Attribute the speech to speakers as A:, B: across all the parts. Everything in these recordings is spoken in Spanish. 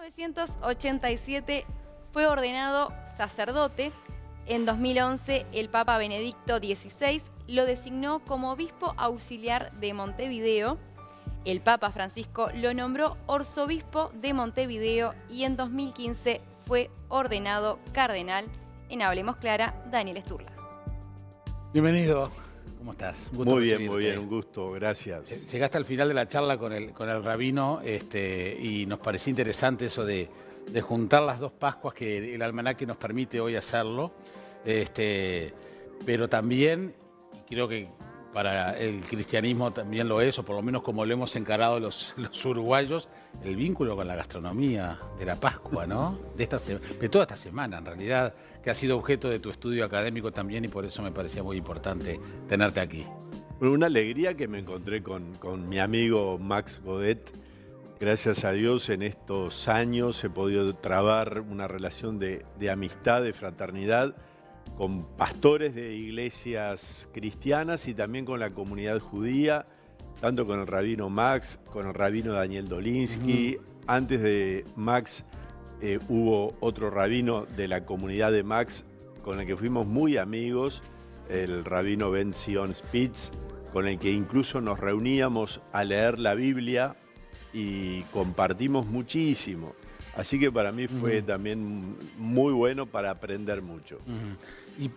A: 1987 fue ordenado sacerdote. En 2011 el Papa Benedicto XVI lo designó como obispo auxiliar de Montevideo. El Papa Francisco lo nombró arzobispo de Montevideo y en 2015 fue ordenado cardenal. En Hablemos Clara, Daniel Sturla.
B: Bienvenido. ¿Cómo estás? Un gusto
C: muy
B: recibirte.
C: bien, un gusto, gracias.
B: Llegaste al final de la charla con el rabino y nos pareció interesante eso de juntar las dos Pascuas que el almanaque nos permite hoy hacerlo. Pero también, y creo que para el cristianismo también lo es, o por lo menos como lo hemos encarado los uruguayos, el vínculo con la gastronomía de la Pascua, ¿no? De toda esta semana, en realidad, que ha sido objeto de tu estudio académico también, y por eso me parecía muy importante tenerte aquí.
C: Bueno, una alegría que me encontré con mi amigo Max Godet. Gracias a Dios en estos años he podido trabar una relación de amistad, de fraternidad, con pastores de iglesias cristianas y también con la comunidad judía, tanto con el rabino Max, con el rabino Daniel Dolinsky. Antes de Max hubo otro rabino de la comunidad de Max con el que fuimos muy amigos, el rabino Ben Zion Spitz, con el que incluso nos reuníamos a leer la Biblia y compartimos muchísimo. Así que para mí fue también muy bueno para aprender mucho.
B: ¿Y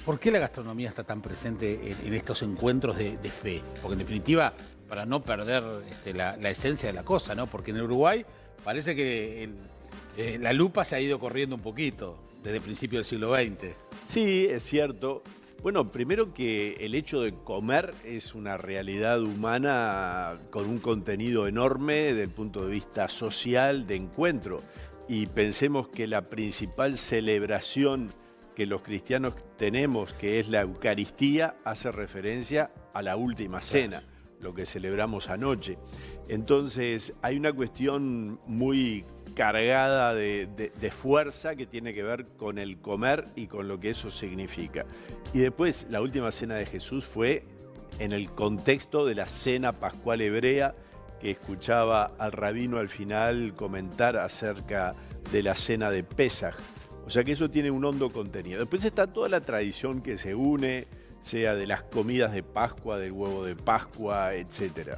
B: por qué la gastronomía está tan presente en estos encuentros de fe? Porque en definitiva, para no perder la esencia de la cosa, ¿no? Porque en Uruguay parece que la lupa se ha ido corriendo un poquito desde el principio del siglo XX.
C: Sí, es cierto. Bueno, primero que el hecho de comer es una realidad humana con un contenido enorme desde el punto de vista social, de encuentro. Y pensemos que la principal celebración que los cristianos tenemos, que es la Eucaristía, hace referencia a la última cena, lo que celebramos anoche. Entonces hay una cuestión muy cargada de fuerza que tiene que ver con el comer y con lo que eso significa. Y después, la última cena de Jesús fue en el contexto de la cena pascual hebrea, que escuchaba al rabino al final comentar acerca de la cena de Pesaj. O sea que eso tiene un hondo contenido. Después está toda la tradición que se une, sea de las comidas de Pascua, del huevo de Pascua, etcétera.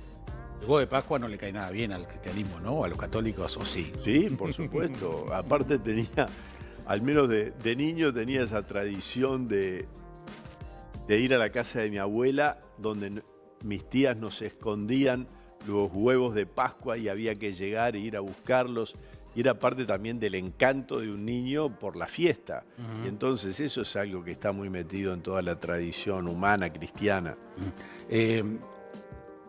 B: El huevo de Pascua no le cae nada bien al cristianismo, ¿no? O a los católicos, ¿o sí?
C: Sí, por supuesto. Aparte tenía, al menos de niño, tenía esa tradición de ir a la casa de mi abuela, donde mis tías nos escondían los huevos de Pascua y había que llegar e ir a buscarlos. Y era parte también del encanto de un niño por la fiesta. Y entonces eso es algo que está muy metido en toda la tradición humana, cristiana.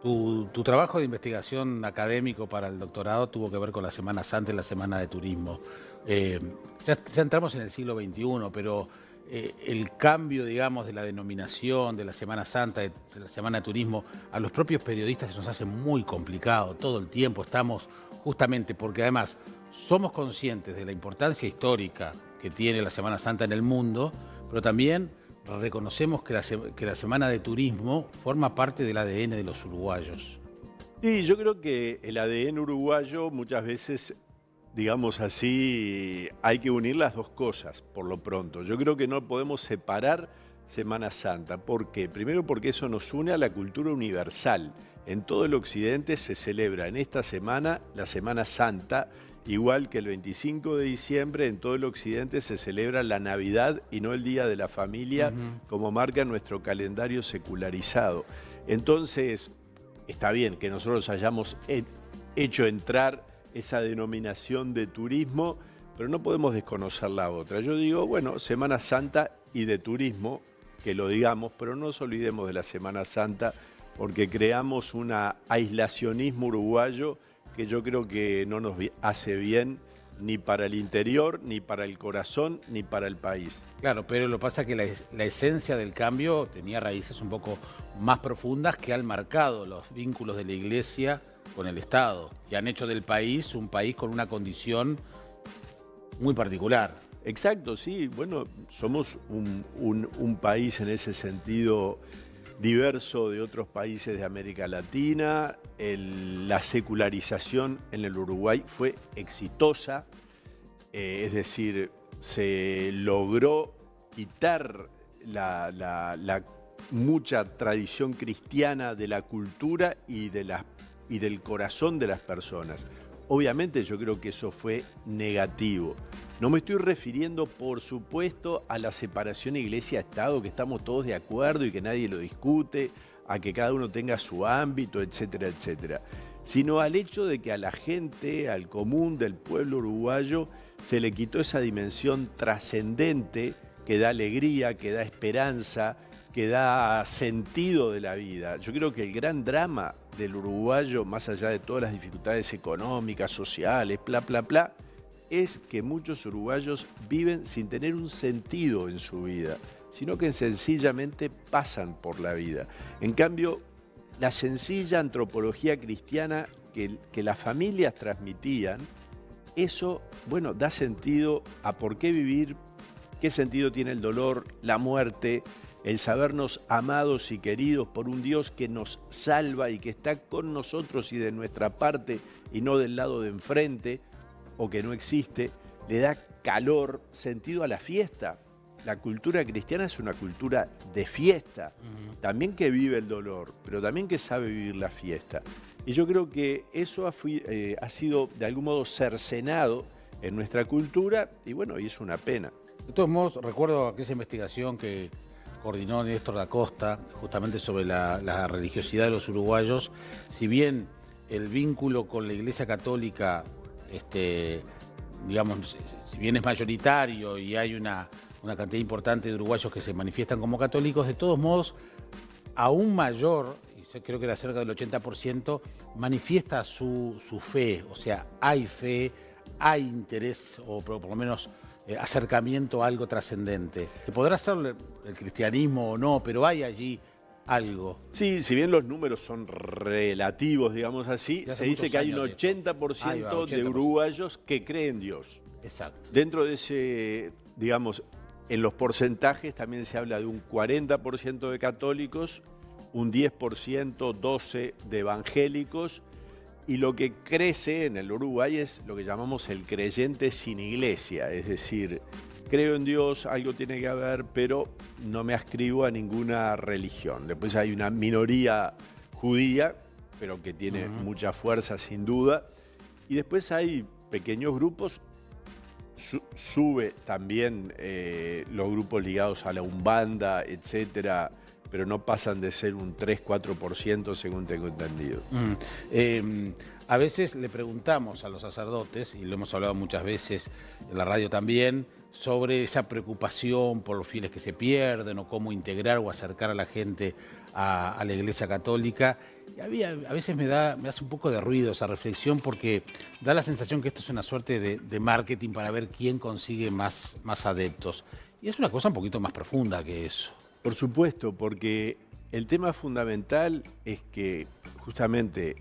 B: Tu trabajo de investigación académico para el doctorado tuvo que ver con la Semana Santa y la Semana de Turismo. Ya entramos en el siglo XXI, pero el cambio, digamos, de la denominación de la Semana Santa, de la Semana de Turismo, a los propios periodistas se nos hace muy complicado. Todo el tiempo estamos, justamente porque además somos conscientes de la importancia histórica que tiene la Semana Santa en el mundo, pero también reconocemos que la Semana de Turismo forma parte del ADN de los uruguayos.
C: Sí, yo creo que el ADN uruguayo muchas veces, digamos así, hay que unir las dos cosas por lo pronto. Yo creo que no podemos separar Semana Santa. ¿Por qué? Primero porque eso nos une a la cultura universal. En todo el occidente se celebra en esta semana la Semana Santa, igual que el 25 de diciembre en todo el occidente se celebra la Navidad y no el Día de la Familia, como marca nuestro calendario secularizado. Entonces, está bien que nosotros hayamos hecho entrar esa denominación de turismo, pero no podemos desconocer la otra. Yo digo, bueno, Semana Santa y de turismo, que lo digamos, pero no nos olvidemos de la Semana Santa, porque creamos un aislacionismo uruguayo que yo creo que no nos hace bien ni para el interior, ni para el corazón, ni para el país.
B: Claro, pero lo que pasa es que la esencia del cambio tenía raíces un poco más profundas que han marcado los vínculos de la Iglesia con el Estado y han hecho del país un país con una condición muy particular.
C: Exacto, sí. Bueno, somos un país en ese sentido diverso de otros países de América Latina. La secularización en el Uruguay fue exitosa, es decir, se logró quitar la mucha tradición cristiana de la cultura y del corazón de las personas. Obviamente yo creo que eso fue negativo. No me estoy refiriendo, por supuesto, a la separación iglesia-estado, que estamos todos de acuerdo y que nadie lo discute, a que cada uno tenga su ámbito, etcétera, etcétera, sino al hecho de que a la gente, al común del pueblo uruguayo, se le quitó esa dimensión trascendente que da alegría, que da esperanza, que da sentido de la vida. Yo creo que el gran drama del uruguayo, más allá de todas las dificultades económicas, sociales, bla, bla, bla, es que muchos uruguayos viven sin tener un sentido en su vida, sino que sencillamente pasan por la vida. En cambio, la sencilla antropología cristiana que las familias transmitían, eso, bueno, da sentido a por qué vivir, qué sentido tiene el dolor, la muerte, el sabernos amados y queridos por un Dios que nos salva y que está con nosotros y de nuestra parte y no del lado de enfrente o que no existe, le da calor, sentido a la fiesta. La cultura cristiana es una cultura de fiesta, también que vive el dolor, pero también que sabe vivir la fiesta. Y yo creo que eso ha sido de algún modo cercenado en nuestra cultura y bueno, y es una pena.
B: De todos modos, recuerdo aquella investigación que coordinó Néstor da Costa, justamente sobre la religiosidad de los uruguayos. Si bien el vínculo con la Iglesia Católica, digamos, si bien es mayoritario y hay una cantidad importante de uruguayos que se manifiestan como católicos, de todos modos, aún mayor, y creo que era cerca del 80%, manifiesta su fe. O sea, hay fe, hay interés, o por lo menos acercamiento a algo trascendente. Que podrá ser el cristianismo o no, pero hay allí algo.
C: Sí, si bien los números son relativos, digamos así, se dice que hay un 80% de uruguayos que creen en Dios.
B: Exacto.
C: Dentro de ese, digamos, en los porcentajes también se habla de un 40% de católicos, un 10%, 12% de evangélicos, y lo que crece en el Uruguay es lo que llamamos el creyente sin iglesia, es decir, creo en Dios, algo tiene que haber, pero no me adscribo a ninguna religión. Después hay una minoría judía, pero que tiene mucha fuerza sin duda, y después hay pequeños grupos, sube también los grupos ligados a la Umbanda, etcétera, pero no pasan de ser un 3-4% según tengo entendido.
B: A veces le preguntamos a los sacerdotes, y lo hemos hablado muchas veces en la radio también, sobre esa preocupación por los fieles que se pierden o cómo integrar o acercar a la gente a la Iglesia Católica. Y a veces me hace un poco de ruido esa reflexión porque da la sensación que esto es una suerte de marketing para ver quién consigue más adeptos. Y es una cosa un poquito más profunda que eso.
C: Por supuesto, porque el tema fundamental es que justamente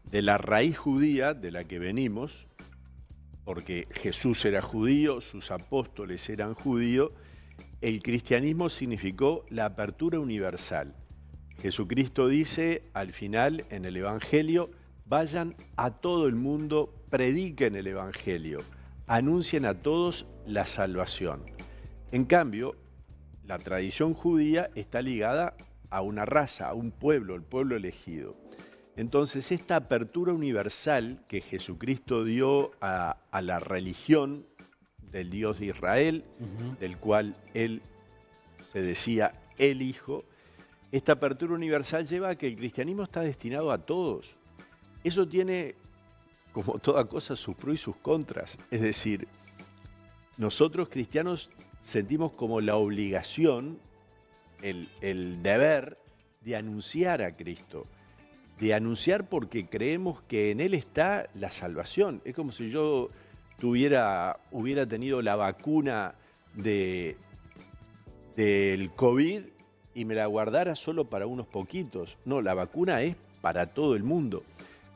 C: de la raíz judía de la que venimos, porque Jesús era judío, sus apóstoles eran judíos, el cristianismo significó la apertura universal. Jesucristo dice al final en el Evangelio, vayan a todo el mundo, prediquen el Evangelio, anuncien a todos la salvación. En cambio, la tradición judía está ligada a una raza, a un pueblo, el pueblo elegido. Entonces, esta apertura universal que Jesucristo dio a la religión del Dios de Israel, del cual Él se decía el Hijo, esta apertura universal lleva a que el cristianismo está destinado a todos. Eso tiene, como toda cosa, sus pros y sus contras. Es decir, nosotros cristianos sentimos como la obligación, el deber de anunciar a Cristo. De anunciar porque creemos que en Él está la salvación. Es como si yo hubiera tenido la vacuna del COVID y me la guardara solo para unos poquitos. No, la vacuna es para todo el mundo.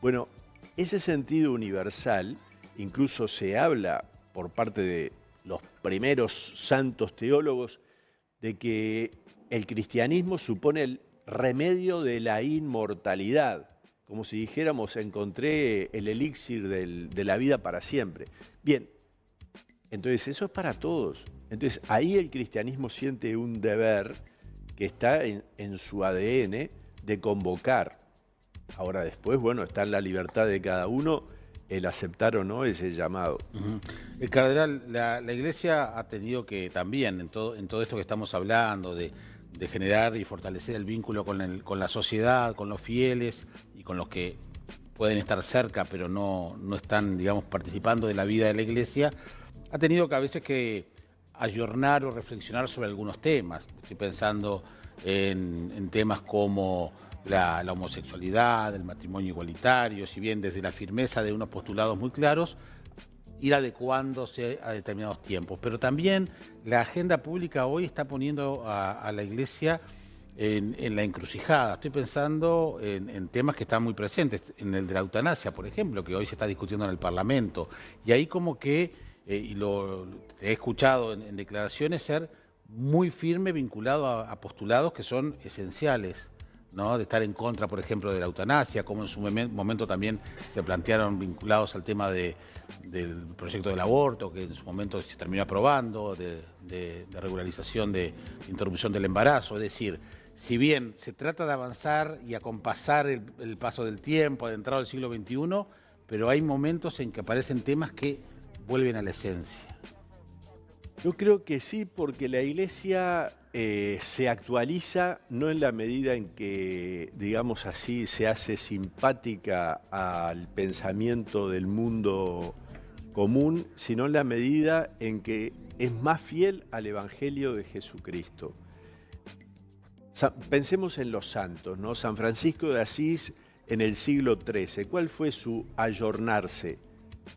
C: Bueno, ese sentido universal, incluso se habla por parte de los primeros santos teólogos, de que el cristianismo supone remedio de la inmortalidad. Como si dijéramos, encontré el elixir de la vida para siempre. Bien, entonces eso es para todos. Entonces ahí el cristianismo siente un deber que está en su ADN de convocar. Ahora después, bueno, está en la libertad de cada uno el aceptar o no ese llamado.
B: Cardenal, la Iglesia ha tenido que también, en todo esto que estamos hablando, de generar y fortalecer el vínculo con la sociedad, con los fieles y con los que pueden estar cerca, pero no están, digamos, participando de la vida de la Iglesia, ha tenido que a veces que ayornar o reflexionar sobre algunos temas. Estoy pensando en temas como la homosexualidad, el matrimonio igualitario, si bien desde la firmeza de unos postulados muy claros, ir adecuándose a determinados tiempos. Pero también la agenda pública hoy está poniendo a la Iglesia en la encrucijada. Estoy pensando en temas que están muy presentes, en el de la eutanasia, por ejemplo, que hoy se está discutiendo en el Parlamento. Y ahí como que, y lo he escuchado en declaraciones, ser muy firme vinculado a postulados que son esenciales, ¿no? De estar en contra, por ejemplo, de la eutanasia, como en su momento también se plantearon vinculados al tema del proyecto del aborto, que en su momento se terminó aprobando, de regularización de interrupción del embarazo. Es decir, si bien se trata de avanzar y acompasar el paso del tiempo, adentrado al siglo XXI, pero hay momentos en que aparecen temas que vuelven a la esencia.
C: Yo creo que sí, porque la Iglesia se actualiza no en la medida en que, digamos así, se hace simpática al pensamiento del mundo común, sino en la medida en que es más fiel al Evangelio de Jesucristo. Pensemos en los santos, ¿no? San Francisco de Asís en el siglo XIII, ¿cuál fue su ayornarse?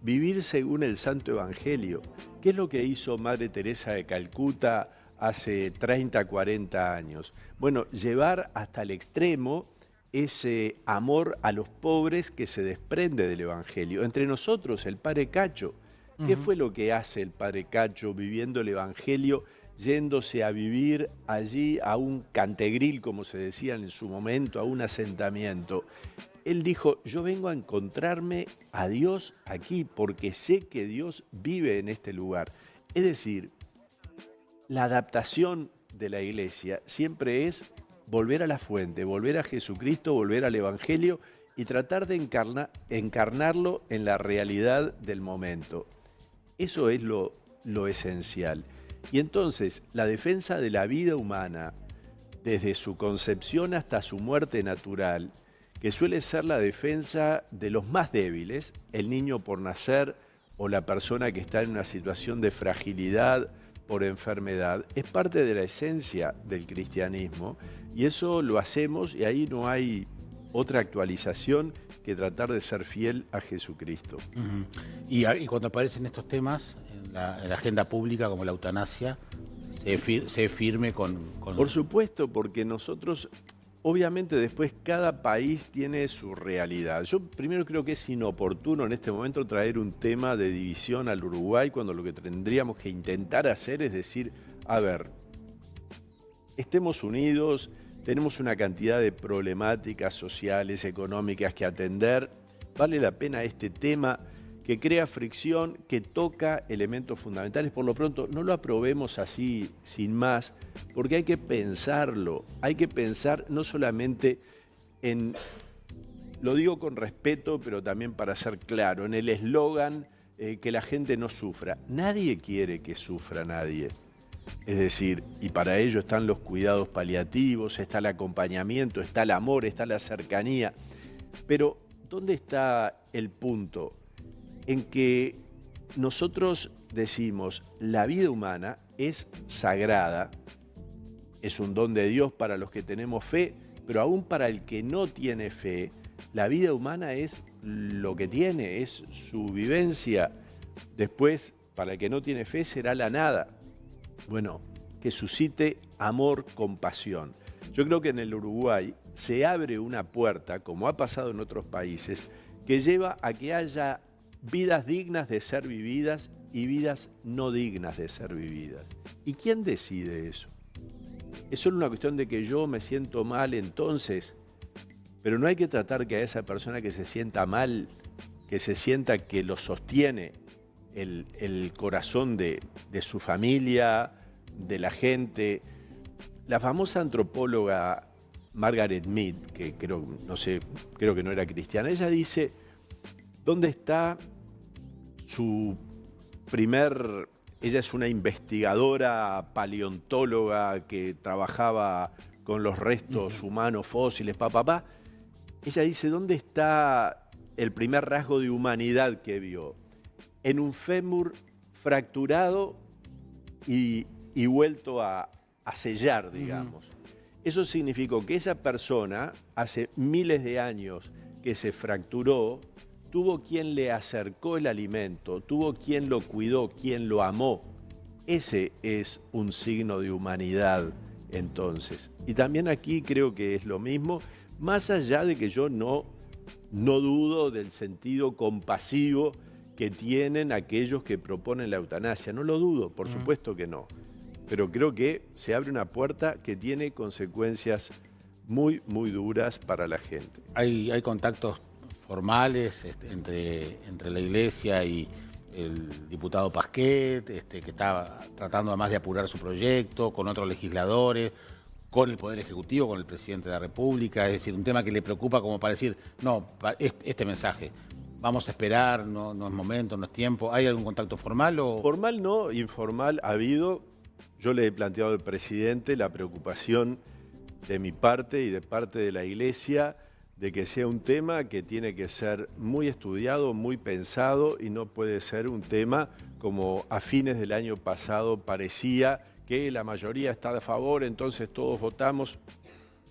C: Vivir según el Santo Evangelio. ¿Qué es lo que hizo Madre Teresa de Calcuta hace 30, 40 años? Bueno, llevar hasta el extremo ese amor a los pobres que se desprende del Evangelio. Entre nosotros, el Padre Cacho. ¿Qué fue lo que hace el Padre Cacho viviendo el Evangelio, yéndose a vivir allí a un cantegril, como se decía en su momento, a un asentamiento? Él dijo, yo vengo a encontrarme a Dios aquí porque sé que Dios vive en este lugar. Es decir, la adaptación de la Iglesia siempre es volver a la fuente, volver a Jesucristo, volver al Evangelio y tratar de encarnarlo en la realidad del momento. Eso es lo esencial. Y entonces, la defensa de la vida humana, desde su concepción hasta su muerte natural, que suele ser la defensa de los más débiles, el niño por nacer o la persona que está en una situación de fragilidad por enfermedad, es parte de la esencia del cristianismo y eso lo hacemos y ahí no hay otra actualización que tratar de ser fiel a Jesucristo.
B: Y cuando aparecen estos temas en la agenda pública como la eutanasia, se firme con...
C: Por supuesto, porque nosotros... Obviamente después cada país tiene su realidad. Yo primero creo que es inoportuno en este momento traer un tema de división al Uruguay cuando lo que tendríamos que intentar hacer es decir, a ver, estemos unidos, tenemos una cantidad de problemáticas sociales, económicas que atender, vale la pena este tema que crea fricción, que toca elementos fundamentales. Por lo pronto, no lo aprobemos así, sin más, porque hay que pensarlo. Hay que pensar no solamente en, lo digo con respeto, pero también para ser claro, en el eslogan que la gente no sufra. Nadie quiere que sufra nadie. Es decir, y para ello están los cuidados paliativos, está el acompañamiento, está el amor, está la cercanía. Pero, ¿dónde está el punto? En que nosotros decimos, la vida humana es sagrada, es un don de Dios para los que tenemos fe, pero aún para el que no tiene fe, la vida humana es lo que tiene, es su vivencia. Después, para el que no tiene fe, será la nada. Bueno, que suscite amor, compasión. Yo creo que en el Uruguay se abre una puerta, como ha pasado en otros países, que lleva a que haya vidas dignas de ser vividas y vidas no dignas de ser vividas. ¿Y quién decide eso? Es solo una cuestión de que yo me siento mal entonces, pero no hay que tratar que a esa persona que se sienta mal, que se sienta que lo sostiene el corazón de su familia, de la gente. La famosa antropóloga Margaret Mead, que creo que no era cristiana, ella dice, ¿dónde está su primer... Ella es una investigadora paleontóloga que trabajaba con los restos humanos fósiles, Ella dice, ¿dónde está el primer rasgo de humanidad que vio? En un fémur fracturado y vuelto a sellar, digamos. Eso significó que esa persona, hace miles de años que se fracturó, tuvo quien le acercó el alimento, tuvo quien lo cuidó, quien lo amó. Ese es un signo de humanidad, entonces. Y también aquí creo que es lo mismo, más allá de que yo no dudo del sentido compasivo que tienen aquellos que proponen la eutanasia. No lo dudo, por supuesto que no. Pero creo que se abre una puerta que tiene consecuencias muy, muy duras para la gente.
B: Hay contactos formales entre la Iglesia y el diputado Pasquet, que está tratando además de apurar su proyecto, con otros legisladores, con el Poder Ejecutivo, con el Presidente de la República, es decir, un tema que le preocupa como para decir, no, este mensaje, vamos a esperar, no es momento, no es tiempo. ¿Hay algún contacto formal o...?
C: Formal no, informal ha habido. Yo le he planteado al presidente la preocupación de mi parte y de parte de la Iglesia de que sea un tema que tiene que ser muy estudiado, muy pensado y no puede ser un tema como a fines del año pasado parecía que la mayoría está a favor, entonces todos votamos.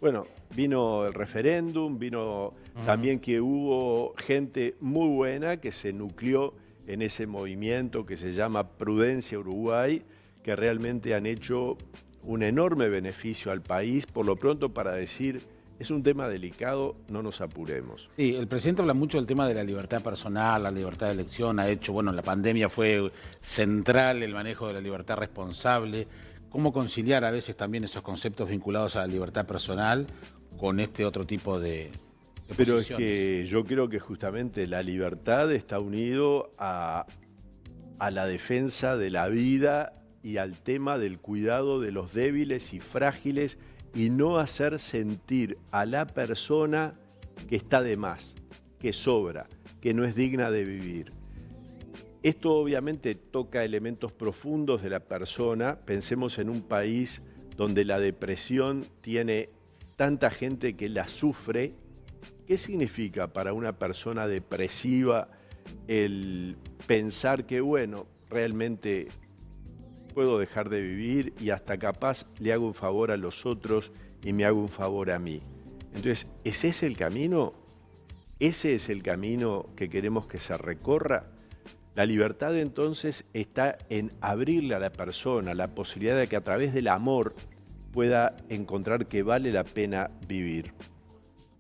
C: Bueno, vino el referéndum, vino también que hubo gente muy buena que se nucleó en ese movimiento que se llama Prudencia Uruguay, que realmente han hecho un enorme beneficio al país, por lo pronto para decir, es un tema delicado, no nos apuremos.
B: Sí, el presidente habla mucho del tema de la libertad personal, la libertad de elección, ha hecho, bueno, en la pandemia fue central el manejo de la libertad responsable. ¿Cómo conciliar a veces también esos conceptos vinculados a la libertad personal con este otro tipo de
C: Pero
B: posiciones?
C: es que yo creo que justamente la libertad está unido a la defensa de la vida y al tema del cuidado de los débiles y frágiles y no hacer sentir a la persona que está de más, que sobra, que no es digna de vivir. Esto obviamente toca elementos profundos de la persona. Pensemos en un país donde la depresión tiene tanta gente que la sufre. ¿Qué significa para una persona depresiva el pensar que, bueno, realmente puedo dejar de vivir y hasta capaz le hago un favor a los otros y me hago un favor a mí? Entonces, ¿ese es el camino? ¿Ese es el camino que queremos que se recorra? La libertad entonces está en abrirle a la persona la posibilidad de que a través del amor pueda encontrar que vale la pena vivir.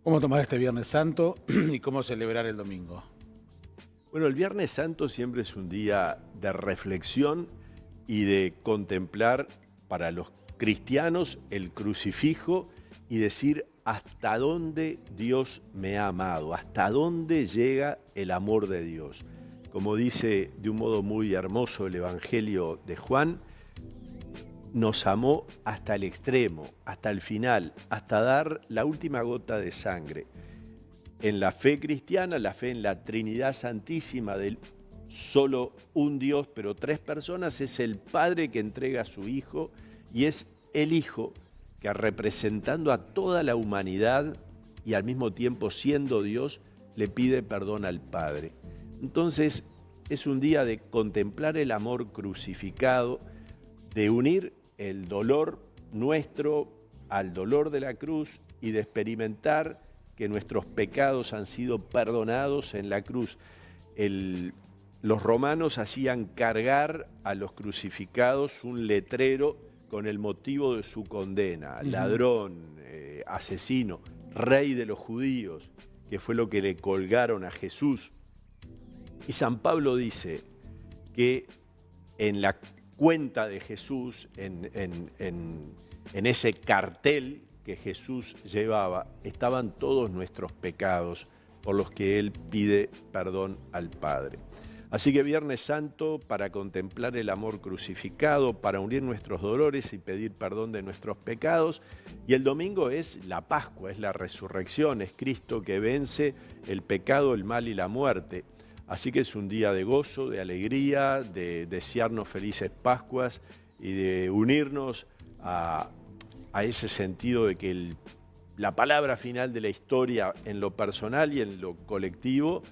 B: ¿Cómo tomar este Viernes Santo y cómo celebrar el domingo?
C: Bueno, el Viernes Santo siempre es un día de reflexión y de contemplar para los cristianos el crucifijo y decir hasta dónde Dios me ha amado, hasta dónde llega el amor de Dios. Como dice de un modo muy hermoso el Evangelio de Juan, nos amó hasta el extremo, hasta el final, hasta dar la última gota de sangre. En la fe cristiana, la fe en la Trinidad Santísima del solo un Dios, pero tres personas, es el Padre que entrega a su Hijo y es el Hijo que representando a toda la humanidad y al mismo tiempo siendo Dios, le pide perdón al Padre. Entonces es un día de contemplar el amor crucificado, de unir el dolor nuestro al dolor de la cruz y de experimentar que nuestros pecados han sido perdonados en la cruz. Los romanos hacían cargar a los crucificados un letrero con el motivo de su condena, ladrón, asesino, rey de los judíos, que fue lo que le colgaron a Jesús. Y San Pablo dice que en la cuenta de Jesús, en ese cartel que Jesús llevaba, estaban todos nuestros pecados por los que Él pide perdón al Padre. Así que Viernes Santo para contemplar el amor crucificado, para unir nuestros dolores y pedir perdón de nuestros pecados. Y el domingo es la Pascua, es la resurrección, es Cristo que vence el pecado, el mal y la muerte. Así que es un día de gozo, de alegría, de desearnos felices Pascuas y de unirnos a ese sentido de que la palabra final de la historia en lo personal y en lo colectivo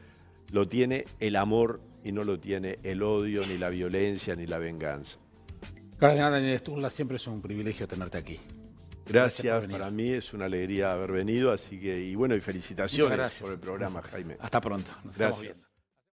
C: lo tiene el amor y no lo tiene el odio, ni la violencia, ni la venganza.
B: Cardenal Daniel Sturla, siempre es un privilegio tenerte aquí.
C: Gracias, para mí es una alegría haber venido, así que, y bueno, y felicitaciones por el programa, Jaime.
B: Hasta pronto. Nos estamos viendo.